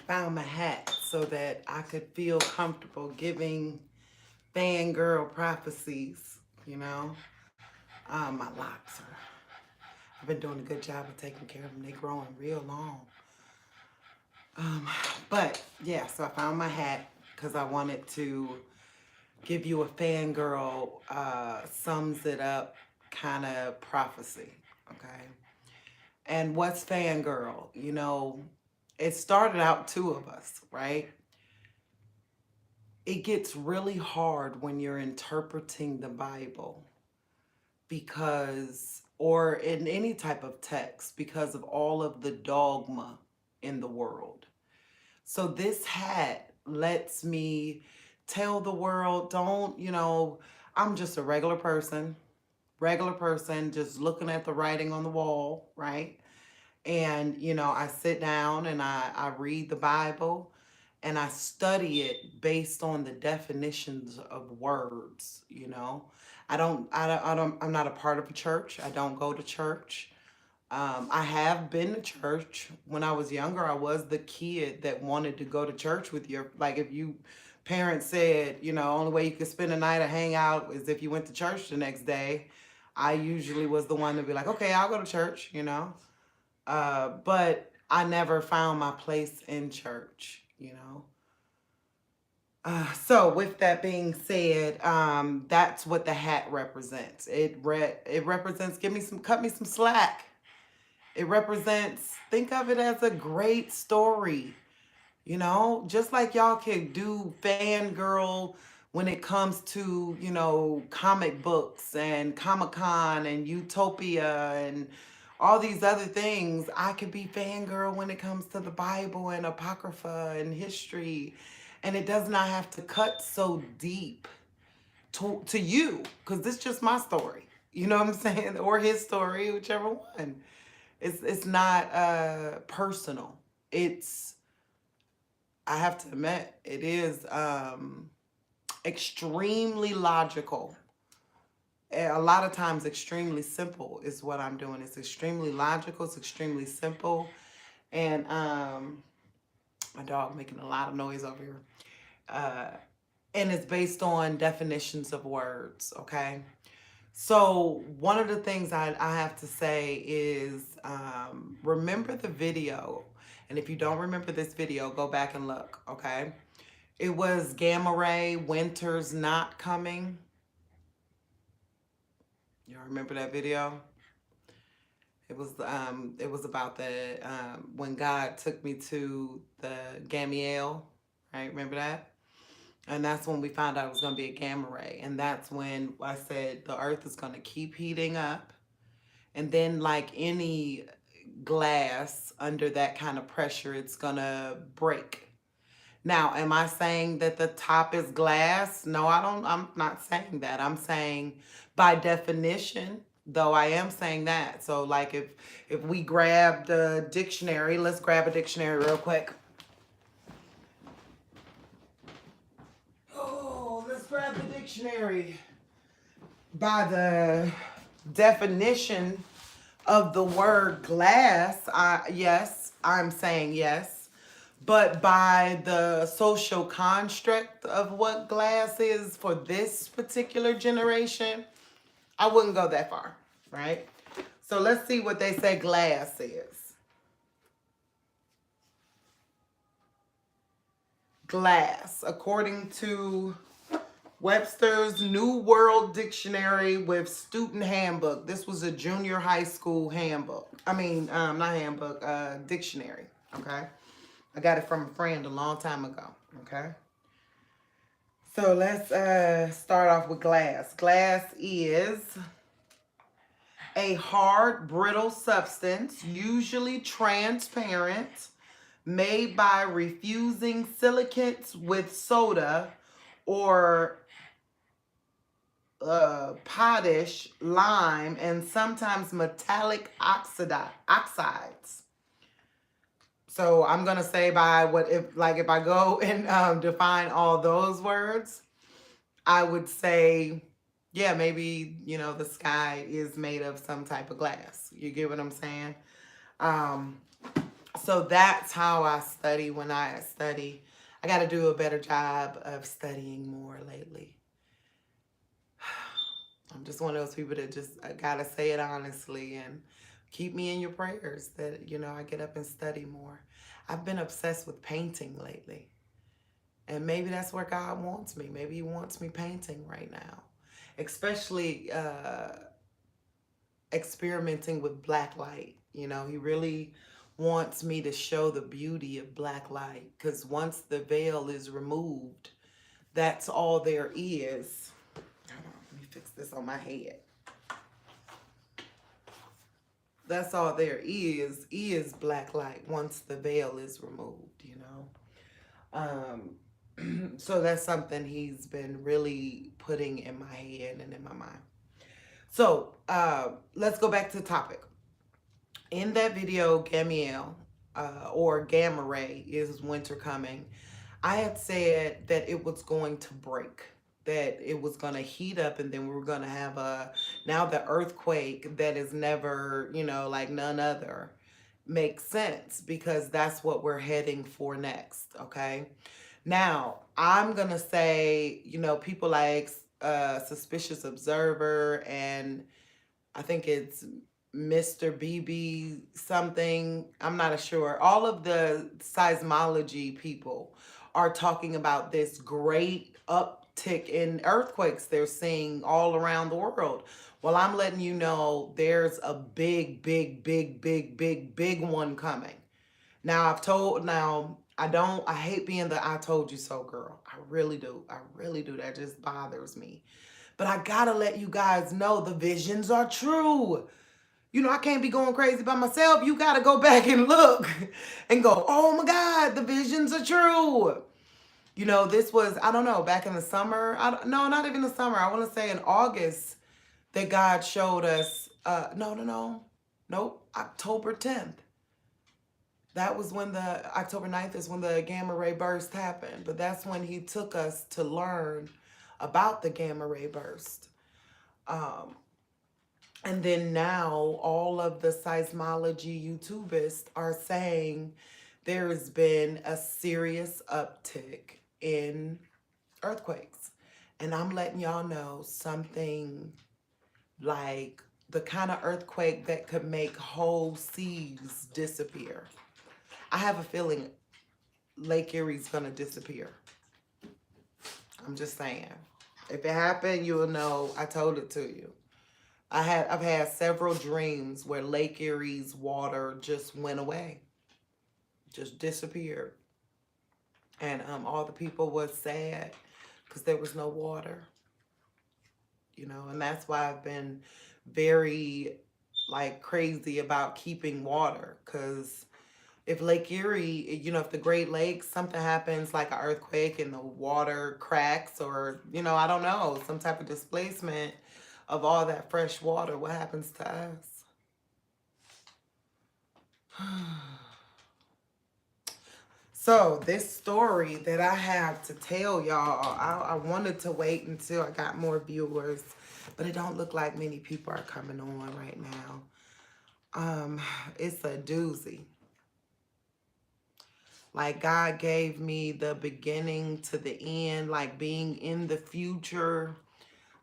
found my hat so that I could feel comfortable giving fangirl prophecies, you know. My locks are, I've been doing a good job of taking care of them. They growing real long. Um, but yeah, so I found my hat because I wanted to give you a fangirl, sums it up kind of prophecy, okay? And what's fangirl? It started out two of us, right? It gets really hard when you're interpreting the Bible because, or in any type of text, because of all of the dogma in the world. So this hat lets me tell the world, don't, I'm just a regular person, just looking at the writing on the wall, right? And, I sit down and I read the Bible and I study it based on the definitions of words. I'm not a part of a church. I don't go to church. I have been to church. When I was younger, I was the kid that wanted to go to church with your, like, if you parents said, only way you could spend a night or hang out is if you went to church the next day. I usually was the one to be like, okay, I'll go to church. But I never found my place in church. So with that being said, that's what the hat represents. It represents cut me some slack. It represents, think of it as a great story. Just like y'all can do fangirl when it comes to, comic books and Comic Con and Utopia and all these other things, I could be fangirl when it comes to the Bible and Apocrypha and history. And it does not have to cut so deep to you, because this is just my story. You know what I'm saying? Or his story, whichever one. It's not personal. It's, I have to admit, it is extremely logical. A lot of times, extremely simple is what I'm doing. It's extremely logical. It's extremely simple, and my dog making a lot of noise over here. Uh, and it's based on definitions of words. Okay. So one of the things I have to say is remember the video. And if you don't remember this video, go back and look, okay? It was Gamma Ray, Winter's Not Coming. Y'all remember that video? It was about the when God took me to the Gamiel, right? Remember that? And that's when we found out it was going to be a gamma ray. And that's when I said the earth is going to keep heating up. And then, like any glass under that kind of pressure, it's gonna break. Now, am I saying that the top is glass? No, I don't. I'm not saying that. I'm saying by definition, though I am saying that. So, like, if we grab the dictionary, let's grab a dictionary real quick. Oh, let's grab the dictionary. By the definition of the word glass, yes, I'm saying yes. But by the social construct of what glass is for this particular generation, I wouldn't go that far, right? So let's see what they say glass is. Glass, according to Webster's New World Dictionary with Student Handbook. This was a junior high school handbook. I mean, not handbook, dictionary. Okay. I got it from a friend a long time ago. Okay. So let's start off with glass. Glass is a hard, brittle substance, usually transparent, made by refusing silicates with soda or potash, lime, and sometimes metallic oxides. So I'm gonna say by if I go and define all those words, I would say, yeah, maybe the sky is made of some type of glass. You get what I'm saying? So So that's how I study when I study. I got to do a better job of studying more lately. I'm just one of those people that just I gotta say it honestly and keep me in your prayers that, I get up and study more. I've been obsessed with painting lately. And maybe that's where God wants me. Maybe He wants me painting right now. Especially experimenting with black light. He really wants me to show the beauty of black light. Because once the veil is removed, that's all there is. Hold on, let me fix this on my head. That's all there is black light once the veil is removed. So that's something He's been really putting in my head and in my mind. So let's go back to the topic. In that video, Gamiel, or Gamma Ray, is winter coming. I had said that it was going to break, that it was going to heat up, and then we were going to have now the earthquake that is never, like none other, makes sense because that's what we're heading for next, okay? Now, I'm going to say, people like Suspicious Observer, and I think it's Mr. BB something, I'm not sure. All of the seismology people are talking about this great uptick in earthquakes they're seeing all around the world. Well, I'm letting you know there's a big, big, big, big, big, big one coming. Now, I hate being the I told you so girl. I really do. I really do. That just bothers me. But I gotta let you guys know the visions are true. I can't be going crazy by myself. You got to go back and look and go, oh my God, the visions are true. This was, I don't know, back in the summer. No, not even the summer. I want to say in August that God showed us, nope, October 10th. That was when October 9th is when the gamma ray burst happened. But that's when He took us to learn about the gamma ray burst. And then now all of the seismology YouTubers are saying there has been a serious uptick in earthquakes. And I'm letting y'all know something like the kind of earthquake that could make whole seas disappear. I have a feeling Lake Erie's going to disappear. I'm just saying. If it happened, you'll know I told it to you. I've had several dreams where Lake Erie's water just went away, just disappeared, and all the people was sad because there was no water, and that's why I've been very crazy about keeping water, because if Lake Erie, if the Great Lakes, something happens like an earthquake and the water cracks, or I don't know, some type of displacement of all that fresh water, what happens to us? So this story that I have to tell y'all, I wanted to wait until I got more viewers, but it don't look like many people are coming on right now. It's a doozy. Like God gave me the beginning to the end, like being in the future,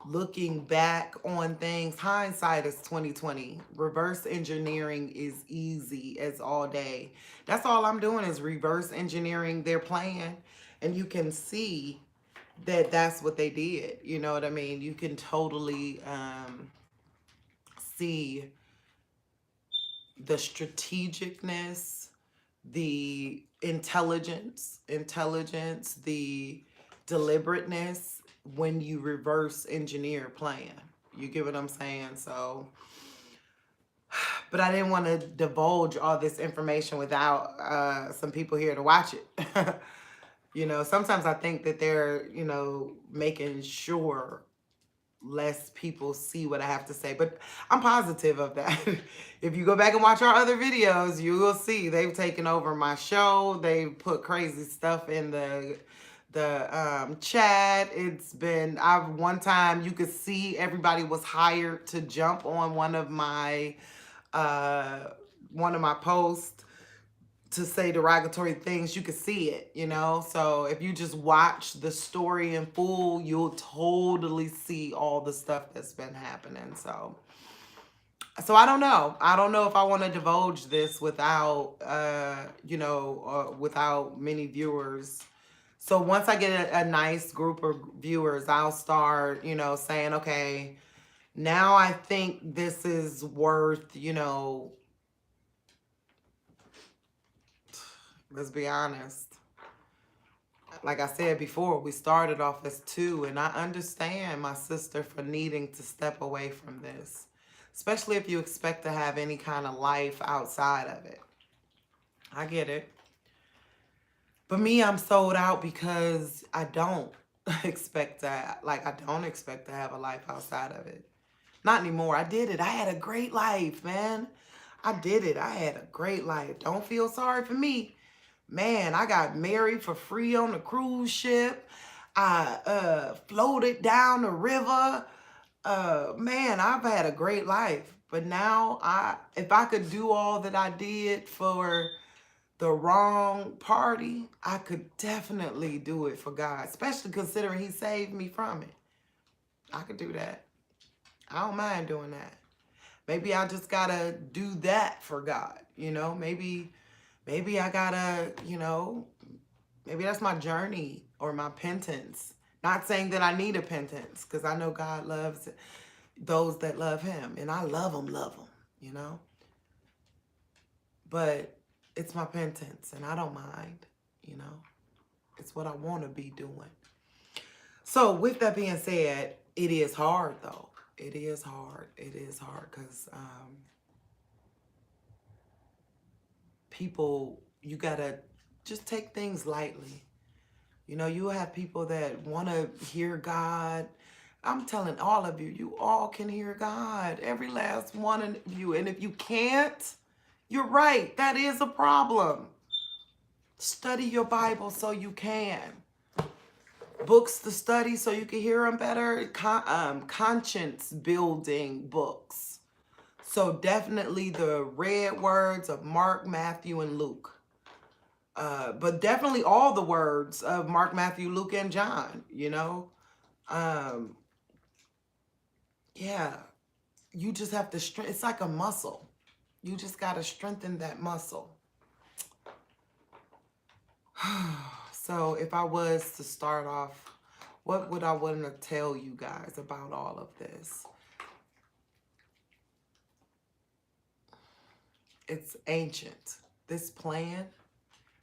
looking back on things. Hindsight is 2020. Reverse engineering is easy as all day. That's all I'm doing is reverse engineering their plan. And you can see that that's what they did. You know what I mean? You can totally see the strategicness, the intelligence, the deliberateness when you reverse engineer plan. You get what I'm saying? So, but I didn't want to divulge all this information without some people here to watch it. Sometimes I think that they're, making sure less people see what I have to say, but I'm positive of that. If you go back and watch our other videos, you will see they've taken over my show. They've put crazy stuff in the chat. It's been, one time you could see everybody was hired to jump on one of my posts, to say derogatory things, you could see it, you know? So if you just watch the story in full, you'll totally see all the stuff that's been happening. So I don't know. I don't know if I want to divulge this without, without many viewers. So once I get a nice group of viewers, I'll start, saying, okay, now I think this is worth, let's be honest. Like I said before, we started off as two, and I understand my sister for needing to step away from this, especially if you expect to have any kind of life outside of it. I get it. But me, I'm sold out because I don't expect to, I don't expect to have a life outside of it. Not anymore. I did it. I had a great life, man. I did it. I had a great life. Don't feel sorry for me. Man, I got married for free on the cruise ship. I floated down the river. Man, I've had a great life. But now, if I could do all that I did for the wrong party, I could definitely do it for God, especially considering he saved me from it. I could do that. I don't mind doing that. Maybe I just gotta do that for God, maybe I gotta, maybe that's my journey or my penance. Not saying that I need a penance, because I know God loves those that love him, and I love them, but it's my penance, and I don't mind, it's what I want to be doing. So with that being said, it is hard though. It is hard. It is hard because people, you gotta just take things lightly. You have people that want to hear God. I'm telling all of you, you all can hear God. Every last one of you. And if you can't, you're right. That is a problem. Study your Bible so you can. Books to study so you can hear them better. Conscience building books. So definitely the red words of Mark, Matthew, and Luke. But definitely all the words of Mark, Matthew, Luke, and John, Yeah, you just have to strengthen. It's like a muscle. You just got to strengthen that muscle. So if I was to start off, what would I want to tell you guys about all of this? It's ancient. This plan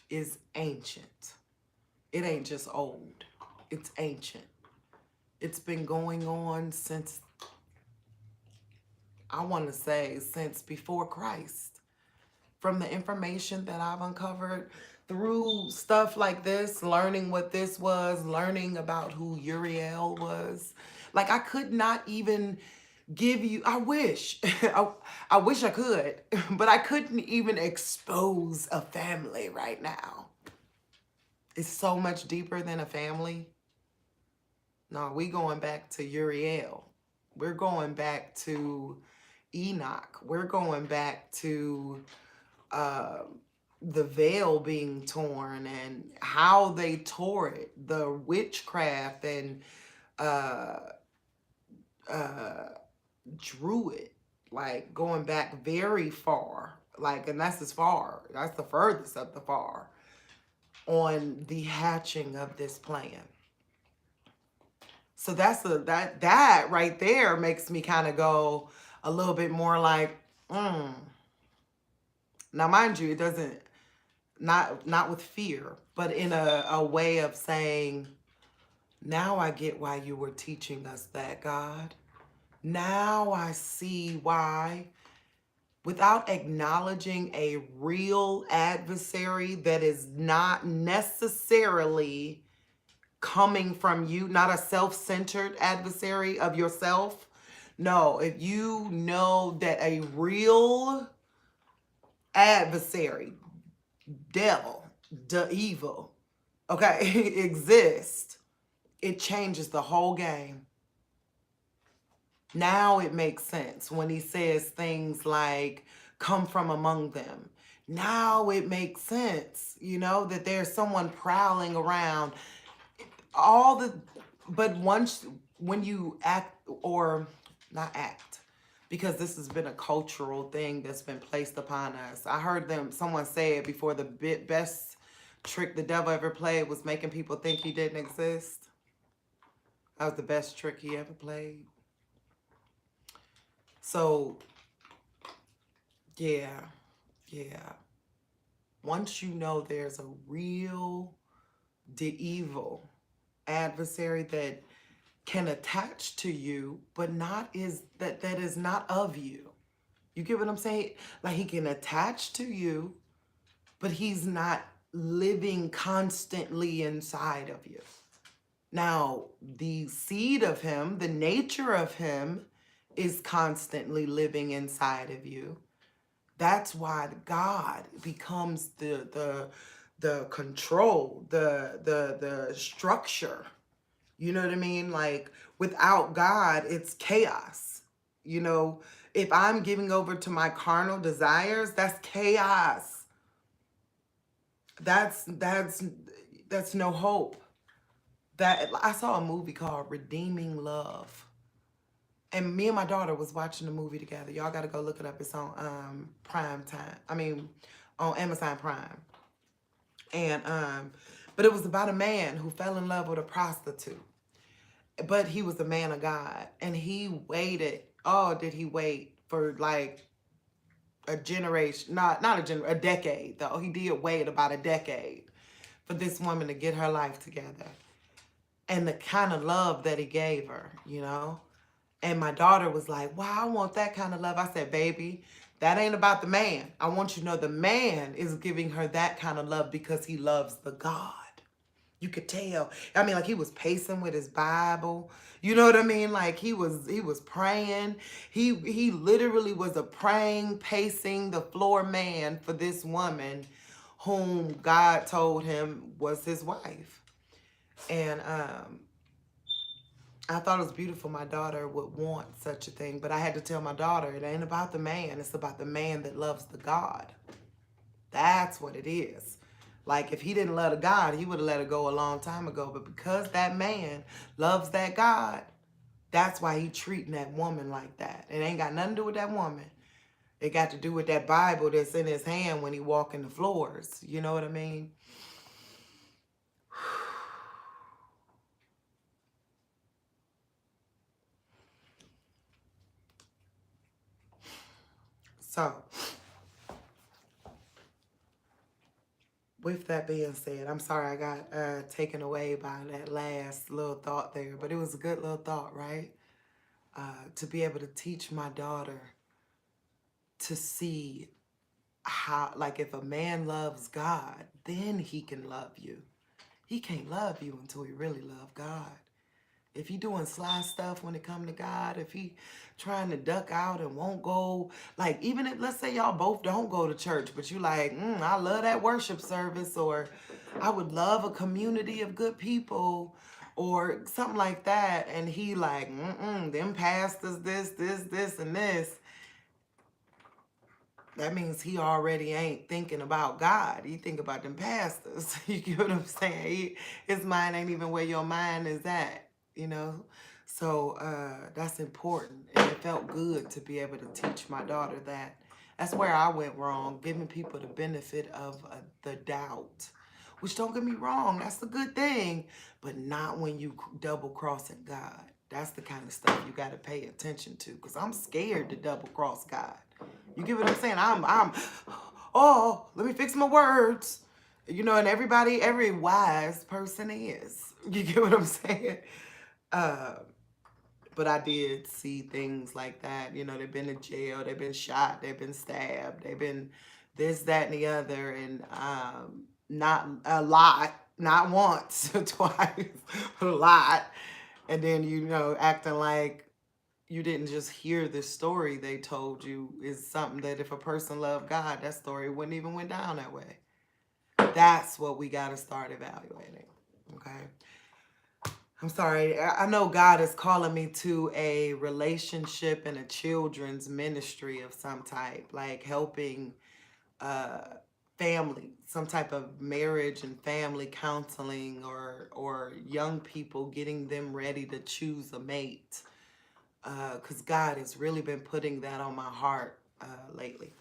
is ancient. It ain't just old. It's ancient. It's been going on since, I want to say, since before Christ. From the information that I've uncovered through stuff like this, learning what this was, learning about who Uriel was. Like, I could not even give you, I wish, I wish I could, but I couldn't even expose a family right now. It's so much deeper than a family. No, we going back to Uriel. We're going back to Enoch. We're going back to the veil being torn and how they tore it, the witchcraft and drew it, like going back very far, and that's as far, that's the furthest of the far on the hatching of this plan. So that right there makes me kind of go a little bit more like, Now, mind you, it doesn't, not with fear, but in a way of saying, now I get why you were teaching us that, God. Now I see why, without acknowledging a real adversary that is not necessarily coming from you, not a self-centered adversary of yourself. No, if you know that a real adversary, devil, the evil, okay, exists, it changes the whole game. Now it makes sense when he says things like, come from among them. Now it makes sense, that there's someone prowling around. All the, but once, when you act, or not act, because this has been a cultural thing that's been placed upon us. I heard someone say it before, the best trick the devil ever played was making people think he didn't exist. That was the best trick he ever played. So, yeah. Once you know there's a real, the evil adversary that can attach to you, but that is not of you. You get what I'm saying? Like, he can attach to you, but he's not living constantly inside of you. Now, the seed of him, the nature of him, is constantly living inside of you. That's why God becomes the control, the structure. You know what I mean? Like, without God, it's chaos. If I'm giving over to my carnal desires, that's chaos. That's no hope. That I saw a movie called Redeeming Love. And me and my daughter was watching the movie together. Y'all got to go look it up. It's on Prime Time. On Amazon Prime. And but it was about a man who fell in love with a prostitute. But he was a man of God, and he waited. Oh, did he wait for like a generation? A decade though. He did wait about a decade for this woman to get her life together, and the kind of love that he gave her, And my daughter was like, wow, I want that kind of love. I said, baby, that ain't about the man. I want you to know the man is giving her that kind of love because he loves the God. You could tell. I mean, like, he was pacing with his Bible. You know what I mean? Like, he was praying. He literally was a praying, pacing the floor man for this woman whom God told him was his wife. And I thought it was beautiful. My daughter would want such a thing. But I had to tell my daughter, it ain't about the man. It's about the man that loves the God. That's what it is. Like, if he didn't love the God, he would have let her go a long time ago. But because that man loves that God, that's why he treating that woman like that. It ain't got nothing to do with that woman. It got to do with that Bible that's in his hand when he walking the floors. You know what I mean? So, with that being said, I'm sorry I got taken away by that last little thought there, but it was a good little thought, right? To be able to teach my daughter to see how, like, if a man loves God, then he can love you. He can't love you until he really love God. If he doing sly stuff when it come to God, if he trying to duck out and won't go, like, even if, let's say y'all both don't go to church, but you like, I love that worship service, or I would love a community of good people, or something like that, and he like, them pastors, this, and this, that means he already ain't thinking about God. He think about them pastors. You get what I'm saying? His mind ain't even where your mind is at, So that's important. And it felt good to be able to teach my daughter that. That's where I went wrong, giving people the benefit of the doubt. Which, don't get me wrong, that's a good thing. But not when you double crossing God. That's the kind of stuff you got to pay attention to. Because I'm scared to double cross God. You get what I'm saying? Oh, let me fix my words. And every wise person is. You get what I'm saying? But I did see things like that. They've been in jail, they've been shot, they've been stabbed, they've been this, that, and the other. And not a lot, not once or twice, but a lot. And then, acting like you didn't just hear this story they told you is something that if a person loved God, that story wouldn't even went down that way. That's what we got to start evaluating. Okay. I'm sorry. I know God is calling me to a relationship and a children's ministry of some type, like helping family, some type of marriage and family counseling, or young people getting them ready to choose a mate. Because God has really been putting that on my heart lately.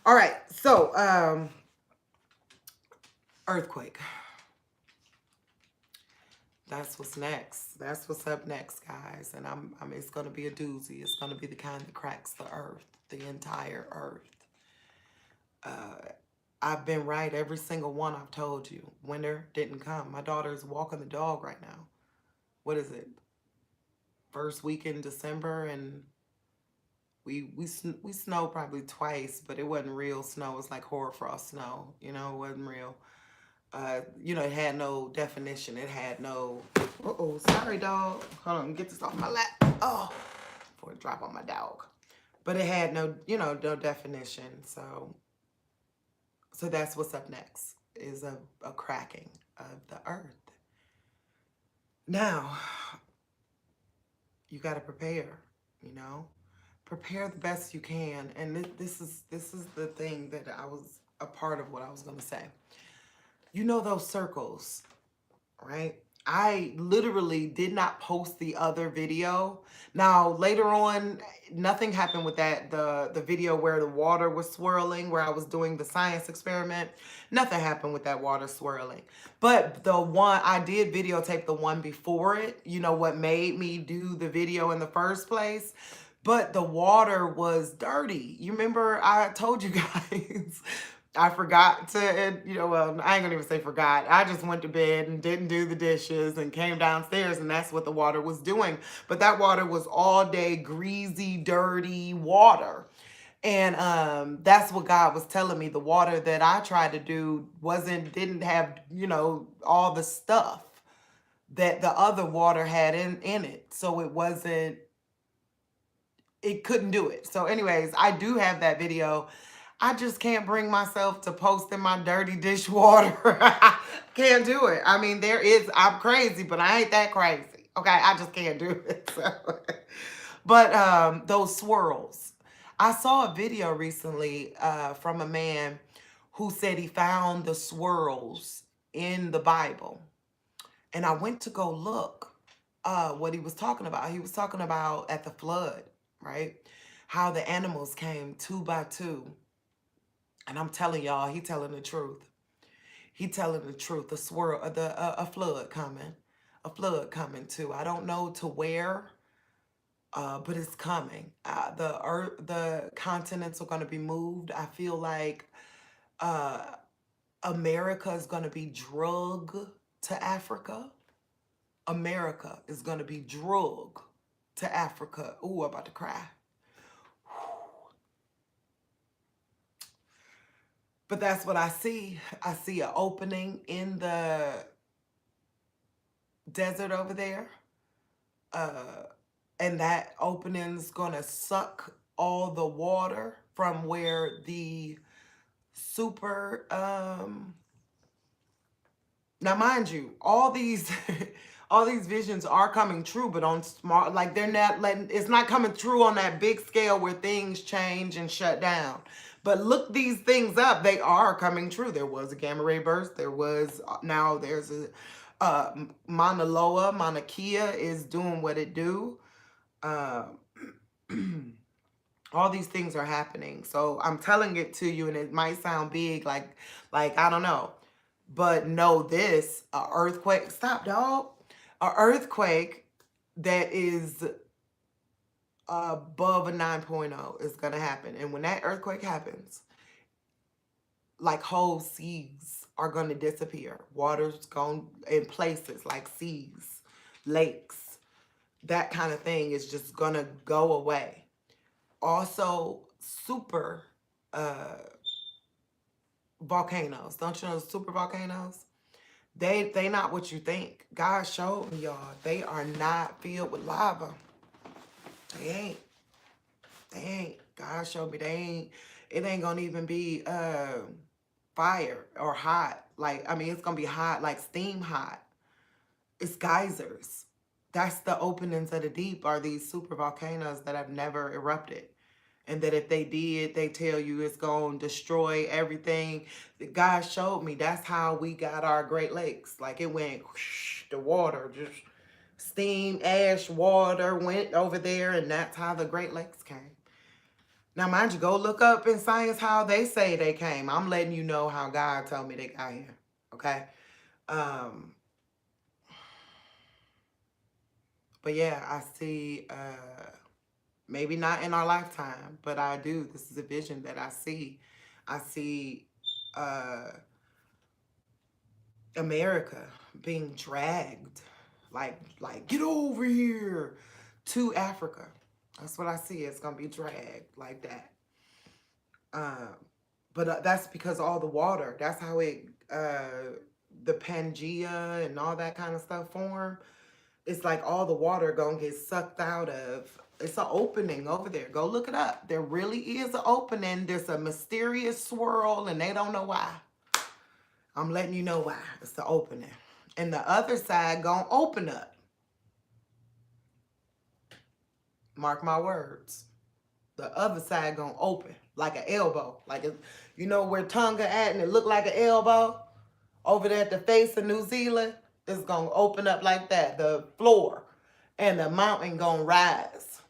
All right, so earthquake. That's what's next. That's what's up next, guys. And I mean, it's gonna be a doozy. It's gonna be the kind that cracks the earth, the entire earth. I've been right every single one I've told you. Winter didn't come. My daughter's walking the dog right now. What is it? First week in December, and we snowed probably twice, but it wasn't real snow. It was like hoarfrost snow. You know, it wasn't real. It had no definition. It had no. Uh-oh, sorry, dog. Hold on, get this off my lap. Oh, before it drop on my dog. But it had no, no definition. So that's what's up next, is a cracking of the earth. Now, you got to prepare, prepare the best you can. And this is the thing that I was a part of what I was going to say. You know those circles, right? I literally did not post the other video. Now, later on, nothing happened with that. The video where the water was swirling, where I was doing the science experiment, nothing happened with that water swirling. But the one, I did videotape the one before it, what made me do the video in the first place. But the water was dirty. You remember I told you guys I forgot to, well, I ain't gonna even say forgot. I just went to bed and didn't do the dishes and came downstairs, and that's what the water was doing. But that water was all day greasy, dirty water. And that's what God was telling me. The water that I tried to do didn't have, all the stuff that the other water had in it. So it couldn't do it. So anyways, I do have that video. I just can't bring myself to post in my dirty dishwater. Can't do it. I mean, I'm crazy, but I ain't that crazy. Okay, I just can't do it. So. But those swirls. I saw a video recently from a man who said he found the swirls in the Bible. And I went to go look what he was talking about. He was talking about at the flood, right? How the animals came 2 by 2. And I'm telling y'all, he telling the truth. He telling the truth. A flood coming. A flood coming too. I don't know to where, but it's coming. The continents are going to be moved. I feel like America is going to be drug to Africa. America is going to be drug to Africa. Ooh, I'm about to cry. But that's what I see. I see an opening in the desert over there. And that opening's going to suck all the water from where the super... Now, mind you, all these... all these visions are coming true, but on small, like they're not letting, it's not coming true on that big scale where things change and shut down. But look these things up, they are coming true. There was a gamma ray burst. Now there's a Mauna Loa, Mauna Kea is doing what it do. All these things are happening. So I'm telling it to you, and it might sound big, like I don't know. But know this, a earthquake, stop, dog. An earthquake that is above a 9.0 is going to happen. And when that earthquake happens, like whole seas are going to disappear. Water's going in places like seas, lakes, that kind of thing is just going to go away. Also, super volcanoes. Don't you know super volcanoes? They not what you think. God showed me, y'all. They are not filled with lava. They ain't. God showed me they ain't. It ain't gonna even be fire or hot. Like, I mean, it's gonna be hot, like steam hot. It's geysers. That's the openings of the deep, are these super volcanoes that have never erupted. And that if they did, they tell you it's going to destroy everything. God showed me that's how we got our Great Lakes. Like it went, whoosh, the water, just steam, ash, water went over there, and that's how the Great Lakes came. Now, mind you, go look up in science how they say they came. I'm letting you know how God told me they got here. Okay? Um, but yeah, I see, maybe not in our lifetime, but I do. This is a vision that I see. I see America being dragged, like get over here to Africa. That's what I see. It's gonna be dragged like that. But that's because all the water. That's how the Pangea and all that kind of stuff form. It's like all the water gonna get sucked out of. It's an opening over there. Go look it up. There really is an opening. There's a mysterious swirl, and they don't know why. I'm letting you know why. It's the opening. And the other side gonna open up. Mark my words. The other side gonna open like an elbow. Like, you know where Tonga at and it look like an elbow? Over there at the face of New Zealand, it's gonna open up like that. The floor and the mountain gonna rise.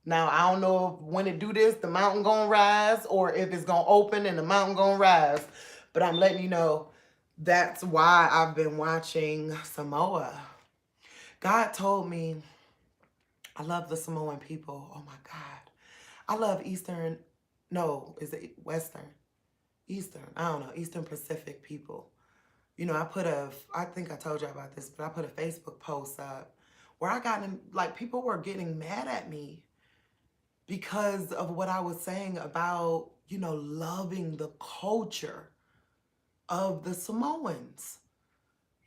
Now, I don't know if when it do this, the mountain gonna rise, or if it's gonna open and the mountain gonna rise. But I'm letting you know, that's why I've been watching Samoa. God told me, I love the Samoan people. Oh my God. I love Eastern, no, is it Western? Eastern, I don't know, Eastern Pacific people. You know, I think I told you about this, but I put a Facebook post up where I got in, like, people were getting mad at me because of what I was saying about, you know, loving the culture of the Samoans.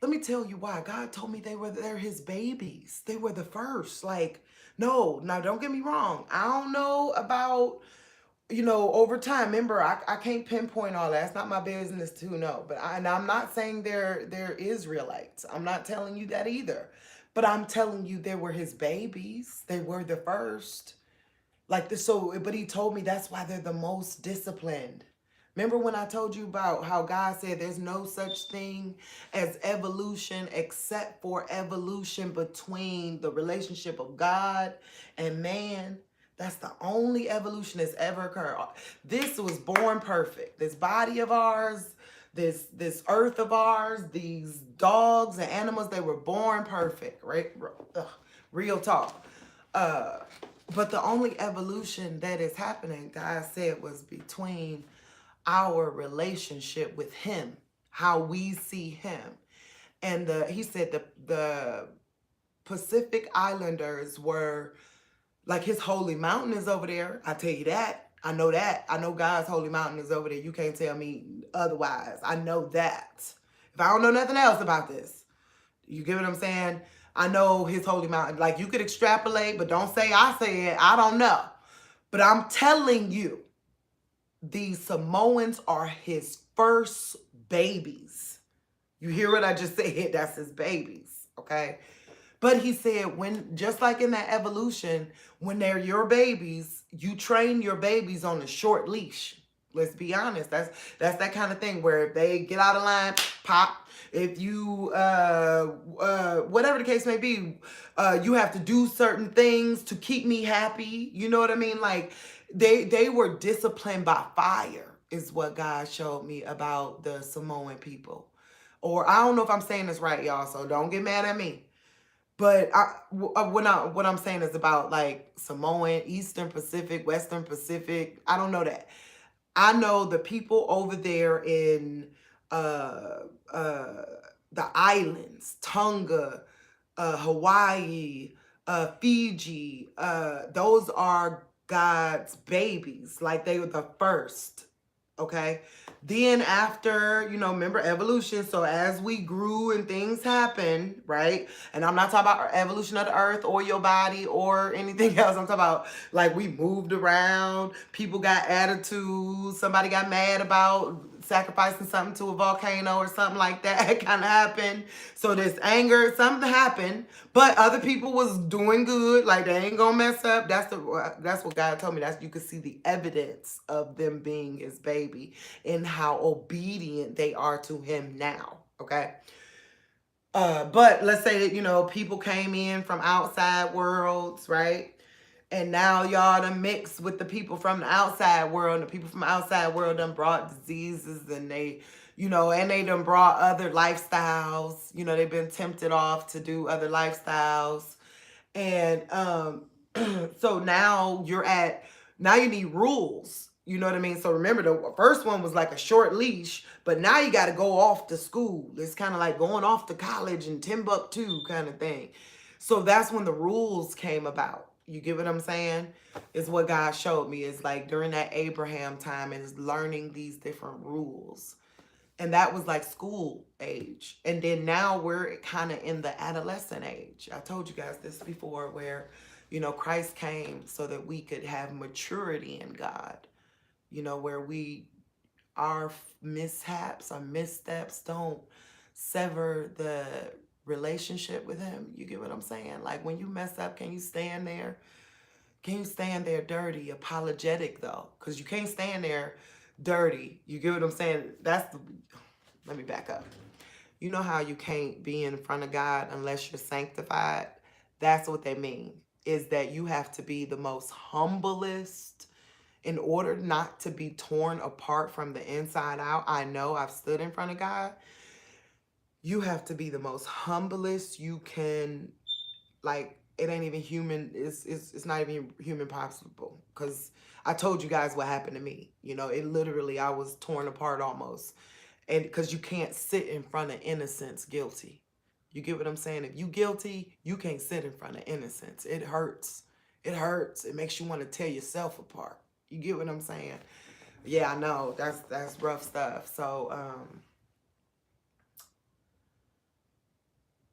Let me tell you why. God told me they're his babies. They were the first. Like, no, now don't get me wrong. I don't know about, you know, over time. Remember, I can't pinpoint all that. It's not my business to know. But and I'm not saying they're Israelites. I'm not telling you that either. But I'm telling you they were his babies. They were the first. Like this, so, but he told me that's why they're the most disciplined. Remember when I told you about how God said there's no such thing as evolution except for evolution between the relationship of God and man? That's the only evolution that's ever occurred. This was born perfect. This body of ours, this earth of ours, these dogs and animals, they were born perfect, right? Ugh, real talk. But the only evolution that is happening, God said, was between our relationship with him, how we see him. And he said the Pacific Islanders were, like, his holy mountain is over there. I tell you that. I know that. I know God's holy mountain is over there. You can't tell me otherwise. I know that. If I don't know nothing else about this, you get what I'm saying? I know his holy mountain. Like, you could extrapolate, but don't say I said. I don't know. But I'm telling you, these Samoans are his first babies. You hear what I just said? That's his babies, okay? But he said, when, just like in that evolution, when they're your babies, you train your babies on a short leash. Let's be honest. That's that kind of thing where if they get out of line, pop. If you, whatever the case may be, you have to do certain things to keep me happy. You know what I mean? Like, they were disciplined by fire is what God showed me about the Samoan people. Or I don't know if I'm saying this right, y'all, so don't get mad at me. But what I'm saying is about, like, Samoan, Eastern Pacific, Western Pacific. I don't know that. I know the people over there in the islands, Tonga, Hawaii, Fiji, those are God's babies. Like, they were the first, okay? Then after, you know, remember evolution. So as we grew and things happened, right? And I'm not talking about evolution of the earth or your body or anything else. I'm talking about, like, we moved around. People got attitudes. Somebody got mad about sacrificing something to a volcano or something like that kind of happened. So this anger, something happened, but other people was doing good. Like they ain't gonna mess up. That's what God told me. That's you could see the evidence of them being his baby and how obedient they are to him now. Okay. But let's say that, people came in from outside worlds, right? And now y'all done mixed with the people from the outside world. And the people from the outside world done brought diseases and and they done brought other lifestyles. They've been tempted off to do other lifestyles. And so now you need rules. You know what I mean? So remember, the first one was like a short leash, but now you got to go off to school. It's kind of like going off to college in Timbuktu kind of thing. So that's when the rules came about. You get what I'm saying? Is what God showed me. Is like during that Abraham time and is learning these different rules. And that was like school age. And then now we're kind of in the adolescent age. I told you guys this before where, Christ came so that we could have maturity in God. Where our mishaps, our missteps don't sever the relationship with him. You get what I'm saying? Like when you mess up, can you stand there? Can you stand there dirty, apologetic though? Because you can't stand there dirty. You get what I'm saying? Let me back up. You know how you can't be in front of God unless you're sanctified? That's what they mean, is that you have to be the most humblest in order not to be torn apart from the inside out. I know I've stood in front of God. You have to be the most humblest you can, like, it ain't even human. It's not even human possible. Because I told you guys what happened to me. It literally, I was torn apart almost. And because you can't sit in front of innocence guilty. You get what I'm saying? If you guilty, you can't sit in front of innocence. It hurts. It hurts. It makes you want to tear yourself apart. You get what I'm saying? Yeah, I know. That's rough stuff. So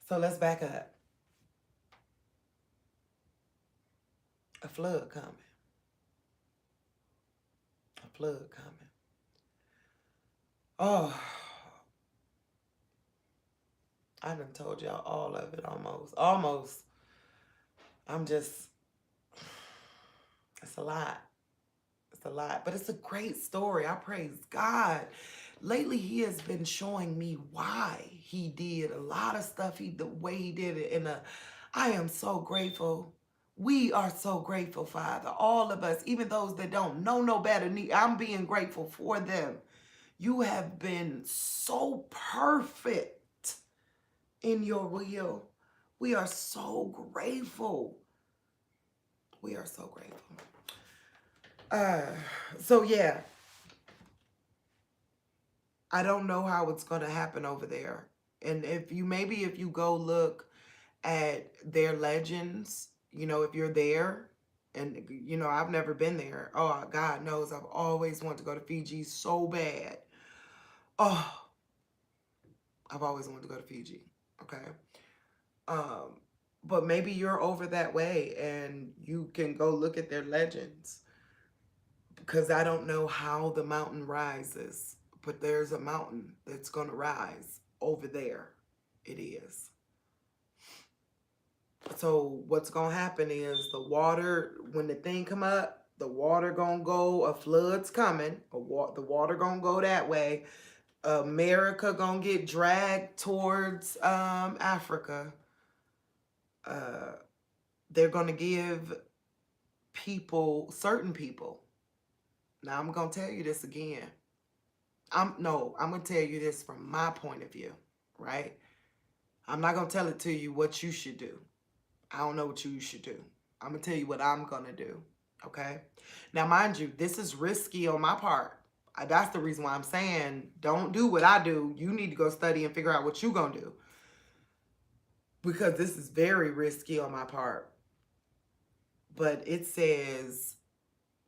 let's back up. A flood coming. A flood coming. Oh, I done told y'all all of it almost. Almost. It's a lot. It's a lot. But it's a great story. I praise God. Lately, he has been showing me why he did a lot of stuff the way he did it. And I am so grateful. We are so grateful, Father. All of us, even those that don't know no better, I'm being grateful for them. You have been so perfect in your will. We are so grateful. We are so grateful. So yeah, I don't know how it's going to happen over there. And if you go look at their legends, if you're there, and I've never been there. Oh, God knows I've always wanted to go to Fiji so bad. Oh, I've always wanted to go to Fiji. Okay. But maybe you're over that way and you can go look at their legends, because I don't know how the mountain rises, but there's a mountain that's going to rise over there. It is. So what's going to happen is the water, when the thing come up, the water going to go, a flood's coming, the water going to go that way. America going to get dragged towards Africa. They're going to give certain people. Now I'm going to tell you this again. I'm going to tell you this from my point of view, right? I'm not going to tell it to you what you should do. I don't know what you should do. I'm going to tell you what I'm going to do, okay? Now, mind you, this is risky on my part. That's the reason why I'm saying don't do what I do. You need to go study and figure out what you're going to do, because this is very risky on my part. But it says,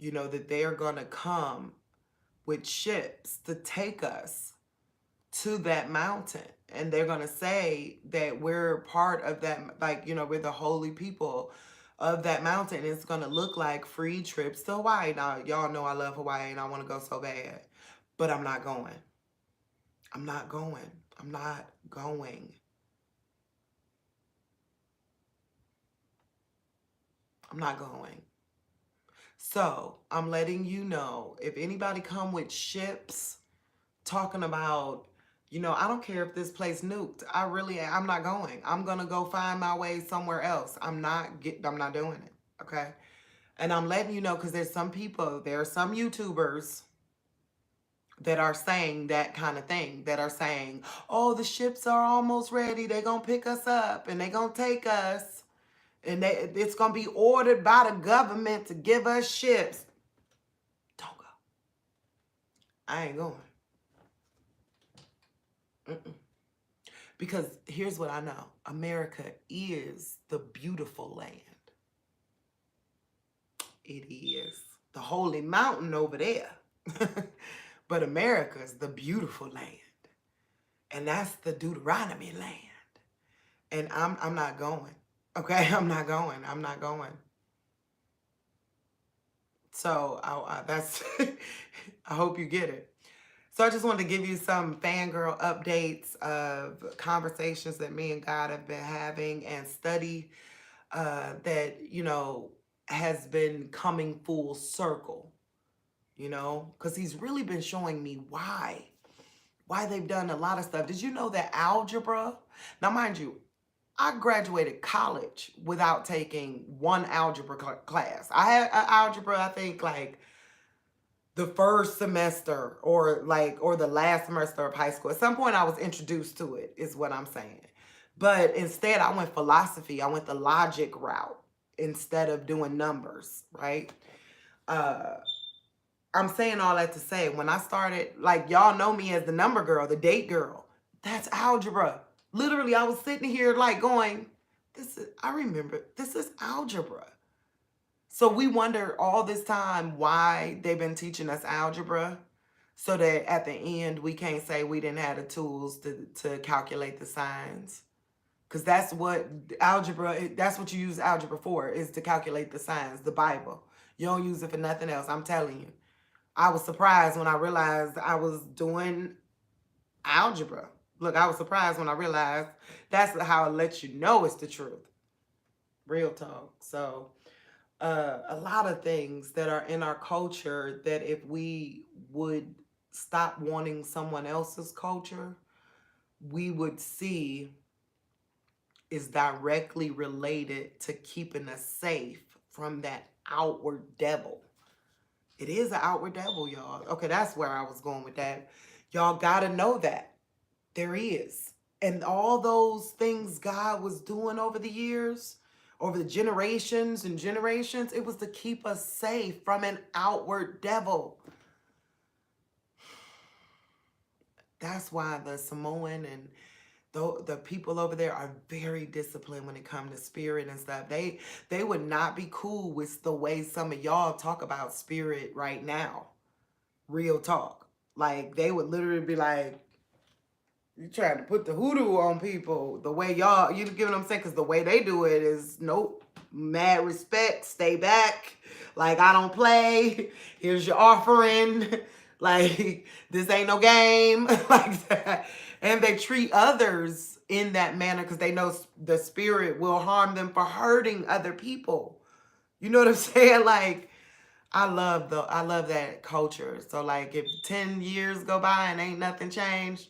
that they're going to come with ships to take us to that mountain. And they're going to say that we're part of that, like, we're the holy people of that mountain. It's going to look like free trips to Hawaii. Now, y'all know I love Hawaii and I want to go so bad, but I'm not going. I'm not going. I'm not going. I'm not going. So I'm letting you know, if anybody come with ships talking about, I don't care if this place nuked. I'm not going. I'm gonna go find my way somewhere else. I'm not doing it. Okay. And I'm letting you know because there are some YouTubers that are saying that kind of thing, that are saying, oh, the ships are almost ready. They're going to pick us up and they're going to take us. And it's going to be ordered by the government to give us ships. Don't go. I ain't going. Mm-mm. Because here's what I know. America is the beautiful land. It is the holy mountain over there. But America's the beautiful land. And that's the Deuteronomy land. And I'm not going. Okay, I'm not going. I'm not going. So that's I hope you get it. So I just wanted to give you some fangirl updates of conversations that me and God have been having, and study that, has been coming full circle, because he's really been showing me why they've done a lot of stuff. Did you know that algebra? Now, mind you, I graduated college without taking one algebra class. I had algebra, I think, like the first semester or the last semester of high school. At some point I was introduced to it, is what I'm saying. But instead I went philosophy. I went the logic route instead of doing numbers, right? I'm saying all that to say, when I started, like, y'all know me as the number girl, the date girl. That's algebra. Literally, I was sitting here like going, I remember, this is algebra. So we wonder all this time why they've been teaching us algebra, so that at the end we can't say we didn't have the tools to calculate the signs. Because that's what that's what you use algebra for, is to calculate the signs, the Bible. You don't use it for nothing else, I'm telling you. I was surprised when I realized I was doing algebra. Look, I was surprised when I realized that's how it lets you know it's the truth. Real talk. So, a lot of things that are in our culture that if we would stop wanting someone else's culture, we would see is directly related to keeping us safe from that outward devil. It is an outward devil, y'all. Okay, that's where I was going with that. Y'all gotta know that. There is. And all those things God was doing over the years, over the generations and generations, it was to keep us safe from an outward devil. That's why the Samoan and the people over there are very disciplined when it comes to spirit and stuff. They would not be cool with the way some of y'all talk about spirit right now. Real talk. Like, they would literally be like, you trying to put the hoodoo on people. The way y'all, you get what I'm saying? Because the way they do it is, nope, mad respect, stay back. Like, I don't play. Here's your offering. Like, this ain't no game. Like that. And they treat others in that manner because they know the spirit will harm them for hurting other people. You know what I'm saying? Like, I love that culture. So, like, if 10 years go by and ain't nothing changed,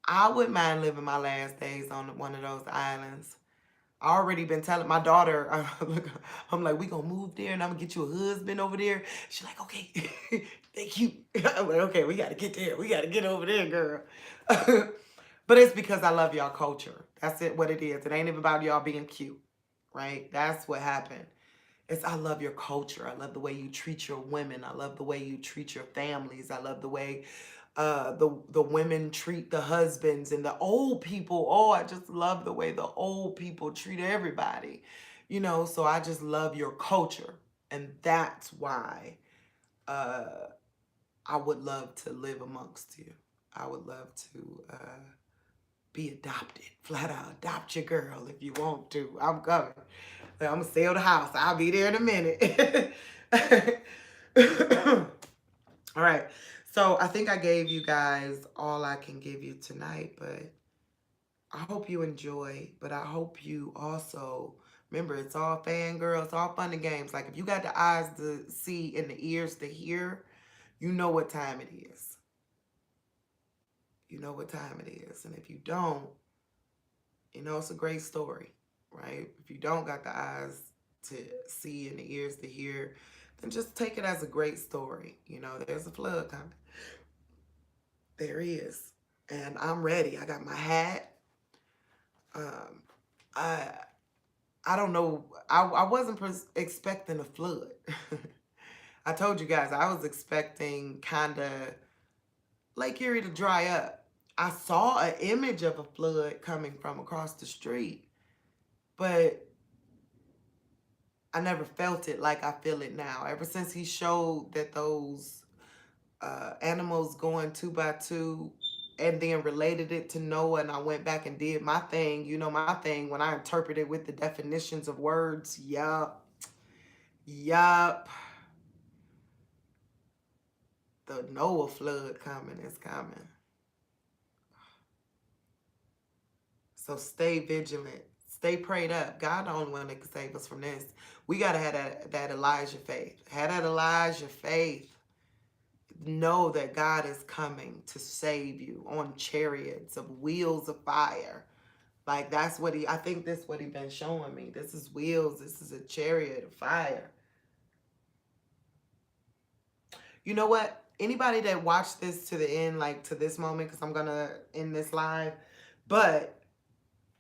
I wouldn't mind living my last days on one of those islands. I already been telling my daughter, I'm like, we gonna move there and I'm gonna get you a husband over there. She's like, okay, thank you. I'm like, okay, we gotta get there. We gotta get over there, girl. But it's because I love y'all culture. That's what it is. It ain't even about y'all being cute, right? That's what happened. I love your culture. I love the way you treat your women. I love the way you treat your families. I love the way the women treat the husbands, and the old people. Oh, I just love the way the old people treat everybody. So I just love your culture. And that's why I would love to live amongst you. I would love to be adopted. Flat out adopt your girl if you want to. I'm coming. I'm going to sell the house. I'll be there in a minute. All right. So I think I gave you guys all I can give you tonight, but I hope you enjoy. But I hope you also remember it's all fangirls, it's all fun and games. Like if you got the eyes to see and the ears to hear, you know what time it is. You know what time it is. And if you don't, you know it's a great story, right? If you don't got the eyes to see and the ears to hear, then just take it as a great story. You know, there's a flood coming. There is. And I'm ready. I got my hat. Um, I I don't know. I wasn't expecting a flood. I told you guys I was expecting kind of Lake Erie to dry up. I saw an image of a flood coming from across the street, but I never felt it like I feel it now. Ever since he showed that those animals going two by two and then related it to Noah, and I went back and did my thing. You know, my thing when I interpreted with the definitions of words. Yup. Yup. The Noah flood coming is coming. So stay vigilant. Stay prayed up. God the only one that can save us from this. We got to have that Elijah faith. Have that Elijah faith. Know that God is coming to save you on chariots of wheels of fire. Like that's what I think this is what he been showing me. This is wheels. This is a chariot of fire. You know what? Anybody that watched this to the end, like to this moment, because I'm going to end this live, but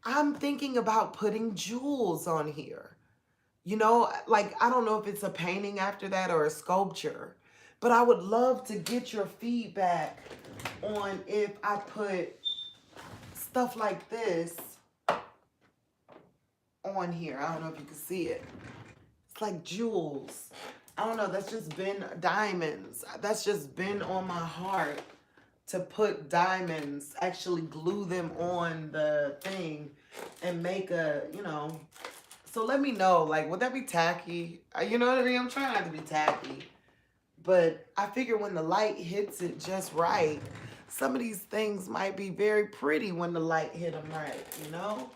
I'm thinking about putting jewels on here. You know, like I don't know if it's a painting after that or a sculpture, but I would love to get your feedback on if I put stuff like this on here. I don't know if you can see it. It's like jewels. I don't know. That's just been diamonds. That's just been on my heart to put diamonds, actually glue them on the thing and make a, you know. So let me know, like, would that be tacky? You know what I mean? I'm trying not to be tacky. But I figure when the light hits it just right, some of these things might be very pretty when the light hit them right, you know?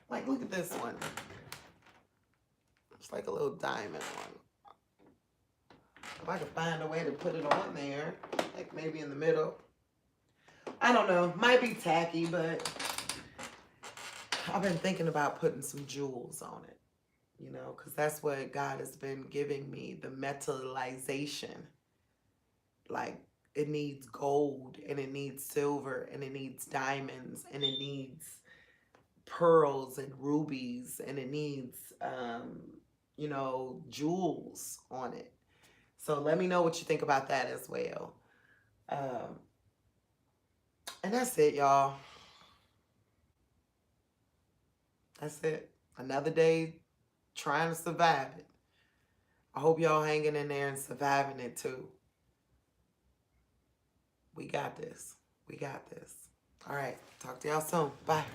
Like, look at this one. It's like a little diamond one. If I could find a way to put it on there, like maybe in the middle. I don't know. Might be tacky, but I've been thinking about putting some jewels on it, you know, because that's what God has been giving me, the metallization. Like, it needs gold, and it needs silver, and it needs diamonds, and it needs pearls and rubies, and it needs, you know, jewels on it. So let me know what you think about that as well. And that's it, y'all. That's it. Another day trying to survive it. I hope y'all hanging in there and surviving it too. We got this. We got this. All right. Talk to y'all soon. Bye.